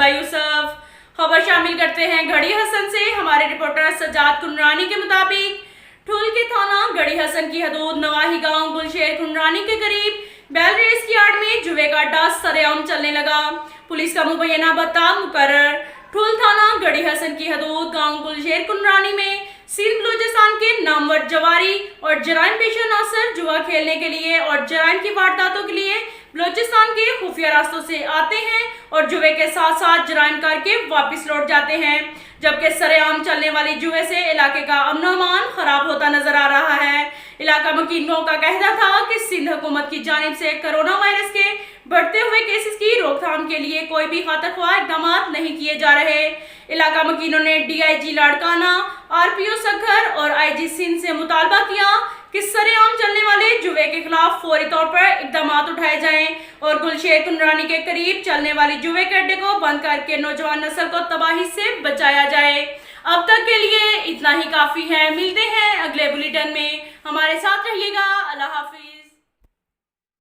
यूसुफ। खबर शामिल करते हैं गढ़ी हसन से। हमारे रिपोर्टर सजाद कुंडरानी के मुताबिक ठुल के थाना गढ़ी हसन की हदूद नवाही गांव गुलशेर कुंडरानी के करीब बैल रेस की आड़ में जुए का अड्डा सरेआम चलने लगा। पुलिस का मुबैना बता मुकर्रर। ठुल थाना गढ़ी हसन की हदूद गांव गुलशेर कुंडरानी में सिंध बलूचिस्तान के नामवर जवारी और जराइम पेशा नासर जुआ खेलने के लिए और जराइम की वारदातों के लिए बलूचिस्तान के खुफिया रास्तों से आते हैं और जुए के साथ साथ जराइम करके वापस लौट जाते हैं, जबकि सरेआम चलने वाली जुए से इलाके का अमन अमान खराब होता नजर आ रहा है। इलाका मुकीमों का कहना था कि सिंध हुकूमत की जानिब से कोरोना वायरस के बढ़ते हुए केसेस की रोकथाम के लिए कोई भी खातरख्वाह इकदाम नहीं किए जा रहे। इलाका मुकीनों ने DIG लाड़काना, RPO सखर और IG सिंध से मुतालबा किया कि सरेआम चलने वाले जुए के खिलाफ फौरी तौर पर इकदाम उठाए जाएं और गुलशेर कुंडरानी के करीब चलने वाली जुए के अड्डे को बंद करके नौजवान नस्ल को तबाही से बचाया जाए। अब तक के लिए इतना ही काफी है। मिलते हैं अगले बुलेटिन में, हमारे साथ रहिएगा। अल्लाह हाफिज।